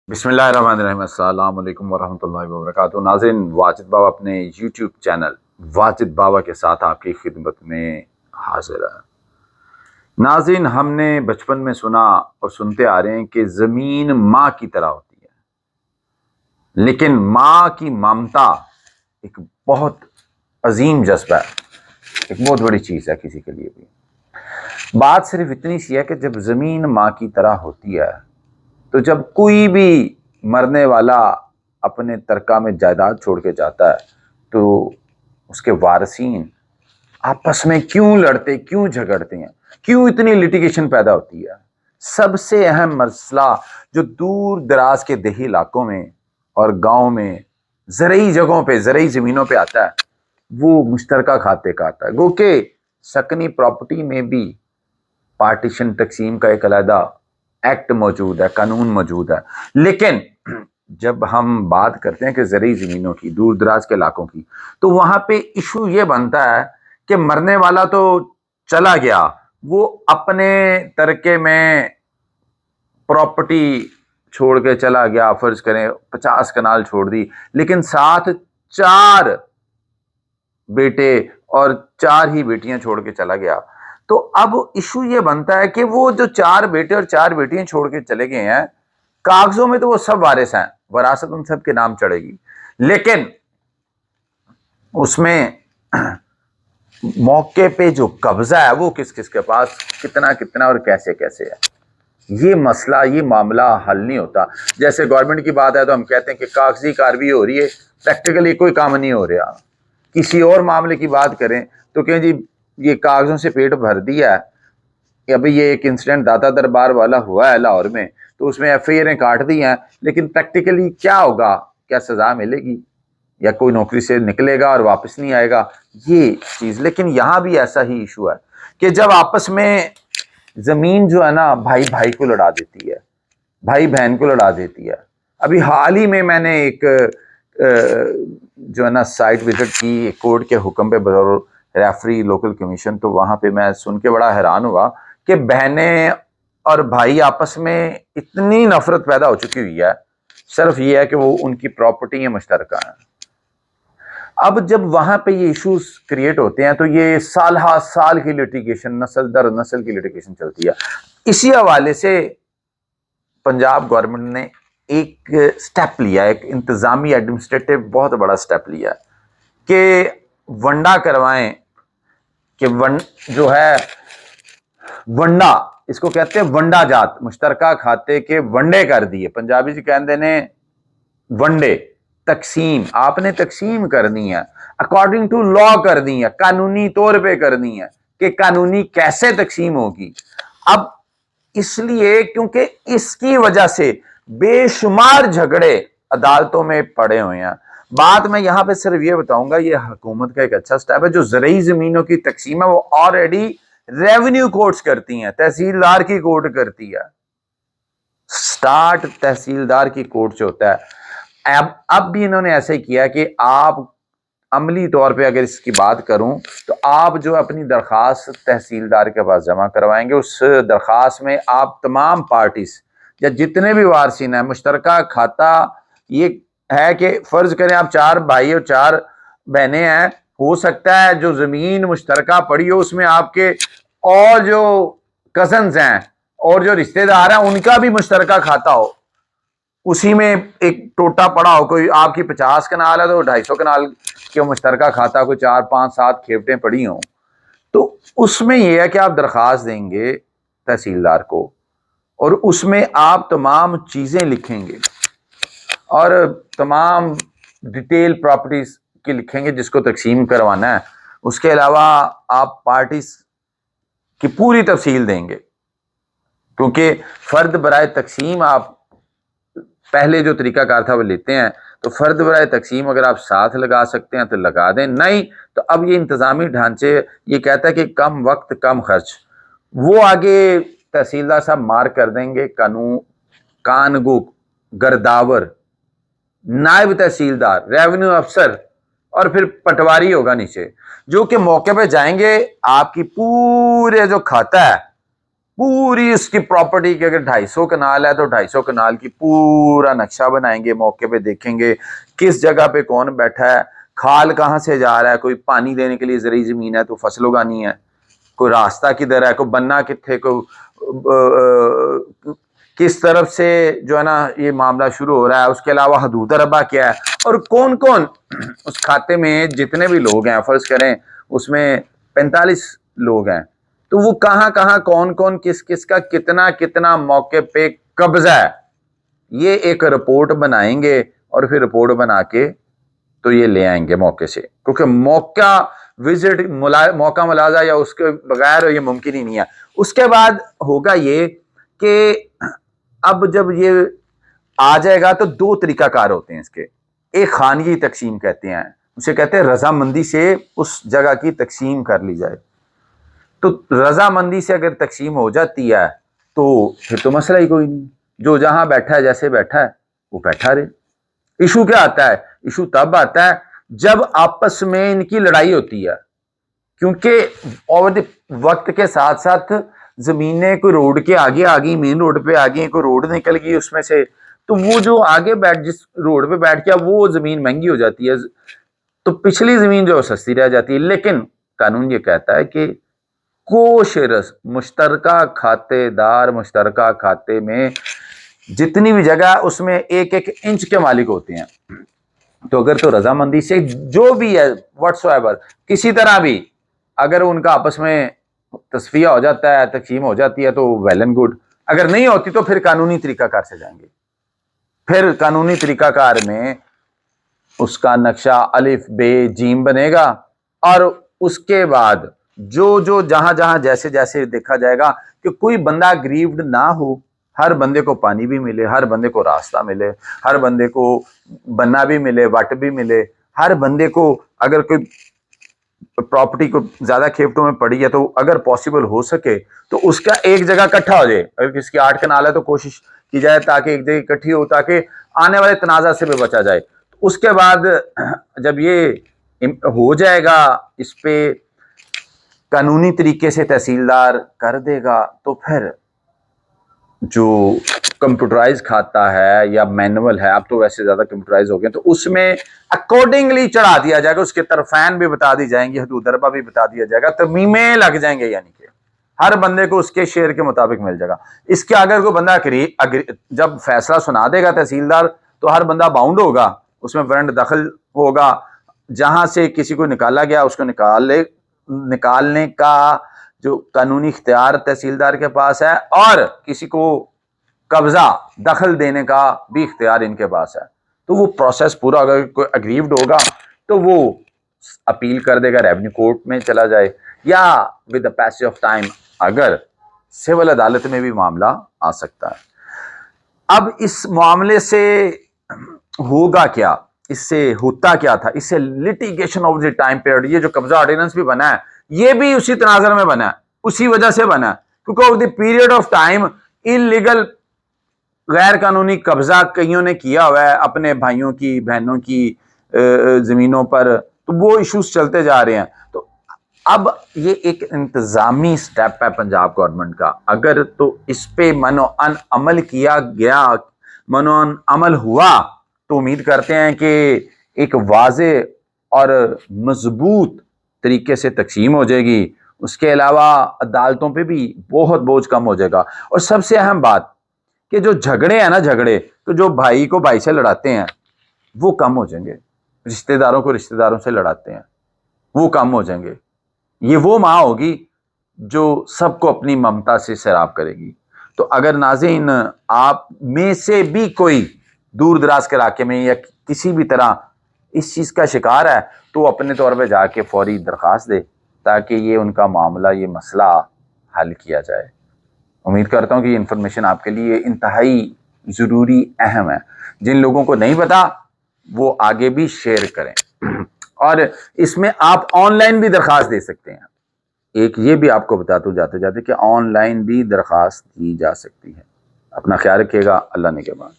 بسم اللہ الرحمن الرحیم۔ السلام علیکم ورحمۃ اللہ وبرکاتہ۔ ناظرین، واجد بابا اپنے یوٹیوب چینل واجد بابا کے ساتھ آپ کی خدمت میں حاضر ہے۔ ناظرین، ہم نے بچپن میں سنا اور سنتے آ رہے ہیں کہ زمین ماں کی طرح ہوتی ہے، لیکن ماں کی ممتا ایک بہت عظیم جذبہ ہے، ایک بہت بڑی چیز ہے کسی کے لیے بھی۔ بات صرف اتنی سی ہے کہ جب زمین ماں کی طرح ہوتی ہے تو جب کوئی بھی مرنے والا اپنے ترکہ میں جائیداد چھوڑ کے جاتا ہے تو اس کے وارثین آپس میں کیوں لڑتے، کیوں جھگڑتے ہیں، کیوں اتنی لیٹیگیشن پیدا ہوتی ہے؟ سب سے اہم مسئلہ جو دور دراز کے دیہی علاقوں میں اور گاؤں میں زرعی جگہوں پہ، زرعی زمینوں پہ آتا ہے وہ مشترکہ کھاتے کا آتا ہے۔ گو کہ سکنی پراپرٹی میں بھی پارٹیشن تقسیم کا ایک علیحدہ ایکٹ موجود ہے، قانون موجود ہے، لیکن جب ہم بات کرتے ہیں کہ زرعی زمینوں کی، دور دراز کے علاقوں کی، تو وہاں پہ ایشو یہ بنتا ہے کہ مرنے والا تو چلا گیا، وہ اپنے ترکے میں پراپرٹی چھوڑ کے چلا گیا، فرض کریں 50 کنال چھوڑ دی، لیکن ساتھ 4 بیٹے اور 4 ہی بیٹیاں چھوڑ کے چلا گیا۔ تو اب ایشو یہ بنتا ہے کہ وہ جو 4 بیٹے اور 4 بیٹیاں چھوڑ کے چلے گئے ہیں، کاغذوں میں تو وہ سب وارث ہیں، وراثت ان سب کے نام چڑھے گی، لیکن اس میں موقع پہ جو قبضہ ہے وہ کس کس کے پاس، کتنا کتنا اور کیسے کیسے ہے، یہ مسئلہ، یہ معاملہ حل نہیں ہوتا۔ جیسے گورنمنٹ کی بات ہے تو ہم کہتے ہیں کہ کاغذی کارروائی ہو رہی ہے، پریکٹیکلی کوئی کام نہیں ہو رہا۔ کسی اور معاملے کی بات کریں تو کہیں جی یہ کاغذوں سے پیٹ بھر دیا ہے، کہ ابھی یہ ایک انسیڈنٹ داتا دربار والا ہوا ہے لاہور میں، تو اس میں ایف آئی آریں کاٹ دی ہیں، لیکن پریکٹیکلی کیا ہوگا؟ کیا سزا ملے گی یا کوئی نوکری سے نکلے گا اور واپس نہیں آئے گا؟ یہ چیز، لیکن یہاں بھی ایسا ہی ایشو ہے کہ جب آپس میں زمین جو ہے نا بھائی بھائی کو لڑا دیتی ہے، بھائی بہن کو لڑا دیتی ہے۔ ابھی حال ہی میں نے ایک جو ہے نا سائٹ وزٹ کی ایک کورٹ کے حکم پہ بطور ریفری لوکل کمیشن، تو وہاں پہ میں سن کے بڑا حیران ہوا کہ بہنیں اور بھائی آپس میں اتنی نفرت پیدا ہو چکی ہوئی ہے، صرف یہ ہے کہ وہ ان کی پراپرٹی مشترکہ ہیں۔ اب جب وہاں پہ یہ ایشوز کریٹ ہوتے ہیں تو یہ سال ہا سال کی لیٹیگیشن، نسل در نسل کی لیٹیگیشن چلتی ہے۔ اسی حوالے سے پنجاب گورنمنٹ نے ایک سٹیپ لیا، ایک انتظامی ایڈمنسٹریٹو بہت بڑا سٹیپ لیا کہ ونڈا کروائیں، کہ جو ہے ونڈا، اس کو کہتے ہیں ونڈا جات، مشترکہ کھاتے کے ونڈے کر دیے، پنجابی سے کہتے ہیں ونڈے، تقسیم، آپ نے تقسیم کرنی ہے، اکارڈنگ ٹو لا کرنی ہے، قانونی طور پہ کرنی ہے، کہ قانونی کیسے تقسیم ہوگی۔ اب اس لیے کیونکہ اس کی وجہ سے بے شمار جھگڑے عدالتوں میں پڑے ہوئے ہیں۔ بات میں یہاں پہ صرف یہ بتاؤں گا، یہ حکومت کا ایک اچھا سٹیپ ہے۔ جو زرعی زمینوں کی تقسیم ہے وہ آلریڈی ریونیو کورٹس کرتی ہیں، تحصیلدار کی کورٹ کرتی ہے، سٹارٹ تحصیلدار کی کورٹ سے ہوتا ہے۔ اب بھی انہوں نے ایسا ہی کیا کہ آپ عملی طور پہ اگر اس کی بات کروں تو آپ جو اپنی درخواست تحصیلدار کے پاس جمع کروائیں گے، اس درخواست میں آپ تمام پارٹیز یا جتنے بھی وارثین ہیں، مشترکہ کھاتا یہ ہے کہ فرض کریں آپ 4 بھائی اور 4 بہنیں ہیں، ہو سکتا ہے جو زمین مشترکہ پڑی ہو اس میں آپ کے اور جو کزنز ہیں اور جو رشتہ دار ہیں ان کا بھی مشترکہ کھاتا ہو، اسی میں ایک ٹوٹا پڑا ہو، کوئی آپ کی 50 کنال ہے تو 250 کنال کے مشترکہ کھاتا، کوئی 4 5 7 کھیپٹیں پڑی ہوں، تو اس میں یہ ہے کہ آپ درخواست دیں گے تحصیلدار کو اور اس میں آپ تمام چیزیں لکھیں گے اور تمام ڈیٹیل پراپرٹیز کی لکھیں گے جس کو تقسیم کروانا ہے۔ اس کے علاوہ آپ پارٹیز کی پوری تفصیل دیں گے، کیونکہ فرد برائے تقسیم آپ پہلے جو طریقہ کار تھا وہ لیتے ہیں، تو فرد برائے تقسیم اگر آپ ساتھ لگا سکتے ہیں تو لگا دیں، نہیں تو اب یہ انتظامی ڈھانچے یہ کہتا ہے کہ کم وقت کم خرچ، وہ آگے تحصیلدار صاحب مار کر دیں گے، کانگو، گرداور، نائب تحصیلدار، ریونیو افسر اور پھر پٹواری ہوگا نیچے، جو کہ موقع پہ جائیں گے، آپ کی پورے جو کھاتا ہے پوری اس کی پراپرٹی کے اگر 250 کنال ہے تو 250 کنال کی پورا نقشہ بنائیں گے، موقع پہ دیکھیں گے کس جگہ پہ کون بیٹھا ہے، کھال کہاں سے جا رہا ہے، کوئی پانی دینے کے لیے زرعی زمین ہے تو فصل اگانی ہے، کوئی راستہ کدھر ہے، کوئی بننا کتنے کو کس طرف سے جو ہے نا یہ معاملہ شروع ہو رہا ہے، اس کے علاوہ حدود ربا کیا ہے، اور کون کون اس کھاتے میں جتنے بھی لوگ ہیں، فرض کریں اس میں 45 لوگ ہیں، تو وہ کہاں کہاں کون کون کس کس کا کتنا کتنا موقع پہ قبضہ ہے، یہ ایک رپورٹ بنائیں گے، اور پھر رپورٹ بنا کے تو یہ لے آئیں گے موقع سے، کیونکہ موقع وزٹ موقع ملاحظہ یا اس کے بغیر یہ ممکن ہی نہیں ہے۔ اس کے بعد ہوگا یہ کہ اب جب یہ آ جائے گا تو 2 طریقہ کار ہوتے ہیں اس کے، ایک خانگی تقسیم کہتے ہیں، اسے کہتے ہیں رضامندی سے اس جگہ کی تقسیم کر لی جائے، تو رضامندی سے اگر تقسیم ہو جاتی ہے تو پھر تو مسئلہ ہی کوئی نہیں، جو جہاں بیٹھا ہے جیسے بیٹھا ہے وہ بیٹھا رہے۔ ایشو کیا آتا ہے؟ ایشو تب آتا ہے جب آپس میں ان کی لڑائی ہوتی ہے، کیونکہ وقت کے ساتھ ساتھ زمینیں کوئی روڈ کے آگے آ گئی، مین روڈ پہ آ گئی، کوئی روڈ نکل گئی اس میں سے، تو وہ جو آگے جس روڈ پہ بیٹھ گیا وہ زمین مہنگی ہو جاتی ہے، تو پچھلی زمین جو سستی رہ جاتی ہے۔ لیکن قانون یہ کہتا ہے کہ کوشرس مشترکہ کھاتے دار مشترکہ کھاتے میں جتنی بھی جگہ اس میں 1-1 انچ کے مالک ہوتے ہیں، تو اگر تو رضامندی سے جو بھی ہے واٹس ایور کسی طرح بھی اگر ان کا آپس میں تصفیہ ہو جاتا ہے، تقسیم ہو جاتی ہے، تو ویل اینڈ گڈ، اگر نہیں ہوتی تو پھر قانونی طریقہ کار سے جائیں گے، پھر قانونی طریقہ کار میں اس کا نقشہ الف بے جیم بنے گا، اور اس کے بعد جو جہاں جہاں جیسے جیسے دیکھا جائے گا کہ کوئی بندہ گریوڈ نہ ہو، ہر بندے کو پانی بھی ملے، ہر بندے کو راستہ ملے، ہر بندے کو بننا بھی ملے، وٹ بھی ملے، ہر بندے کو اگر کوئی پراپرٹی کو زیادہ کھیپٹوں میں پڑی ہے تو اگر پاسبل ہو سکے تو اس کا ایک جگہ اکٹھا ہو جائے، اگر کسی کی 8 کنال ہے تو کوشش کی جائے تاکہ ایک جگہ اکٹھی ہو، تاکہ آنے والے تنازع سے بھی بچا جائے۔ اس کے بعد جب یہ ہو جائے گا، اس پہ قانونی طریقے سے تحصیلدار کر دے گا، تو پھر جو کمپیوٹرائز کھاتا ہے یا مینول ہے، اب تو ویسے زیادہ کمپیوٹرائز ہو گئے، تو اس میں اکارڈنگلی چڑھا دیا جائے گا، اس کے طرفین بھی بتا دی جائیں گی، حدود اربا بھی بتا دیا جائے گا، ترمیمیں لگ جائیں گے، یعنی کہ ہر بندے کو اس کے شیئر کے مطابق مل جائے گا۔ اس کے اگر کوئی بندہ جب فیصلہ سنا دے گا تحصیلدار تو ہر بندہ باؤنڈ ہوگا، اس میں وارنٹ داخل ہوگا، جہاں سے کسی کو نکالا گیا اس کو نکالنے کا جو قانونی اختیار تحصیلدار کے پاس ہے، اور کسی کو قبضہ دخل دینے کا بھی اختیار ان کے پاس ہے۔ تو وہ پروسیس پورا، اگر کوئی اگریوڈ ہوگا تو وہ اپیل کر دے گا، ریونیو کورٹ میں چلا جائے، یا with the pace of time اگر سول عدالت میں بھی معاملہ آ سکتا ہے۔ اب اس معاملے سے ہوگا کیا، اس سے ہوتا کیا تھا، اس سے litigation of the time period, یہ جو قبضہ آرڈیننس بھی بنا ہے یہ بھی اسی تناظر میں بنا ہے، اسی وجہ سے بنا ہے، کیونکہ of the period of time illegal غیر قانونی قبضہ کئیوں نے کیا ہوا ہے اپنے بھائیوں کی بہنوں کی زمینوں پر، تو وہ ایشوز چلتے جا رہے ہیں۔ تو اب یہ ایک انتظامی سٹیپ ہے پنجاب گورنمنٹ کا، اگر تو اس پہ منوعن عمل کیا گیا، منوعن عمل ہوا، تو امید کرتے ہیں کہ ایک واضح اور مضبوط طریقے سے تقسیم ہو جائے گی، اس کے علاوہ عدالتوں پہ بھی بہت بوجھ کم ہو جائے گا، اور سب سے اہم بات کہ جو جھگڑے ہیں نا، جھگڑے تو جو بھائی کو بھائی سے لڑاتے ہیں وہ کم ہو جائیں گے، رشتہ داروں کو رشتہ داروں سے لڑاتے ہیں وہ کم ہو جائیں گے۔ یہ وہ ماں ہوگی جو سب کو اپنی ممتا سے سیراب کرے گی۔ تو اگر ناظرین آپ میں سے بھی کوئی دور دراز کے علاقے میں یا کسی بھی طرح اس چیز کا شکار ہے تو اپنے طور پہ جا کے فوری درخواست دے تاکہ یہ ان کا معاملہ، یہ مسئلہ حل کیا جائے۔ امید کرتا ہوں کہ یہ انفارمیشن آپ کے لیے انتہائی ضروری اہم ہے، جن لوگوں کو نہیں پتا وہ آگے بھی شیئر کریں، اور اس میں آپ آن لائن بھی درخواست دے سکتے ہیں۔ ایک یہ بھی آپ کو بتاتا ہوں جاتے جاتے کہ آن لائن بھی درخواست دی جا سکتی ہے۔ اپنا خیال رکھیے گا، اللہ نگہبان۔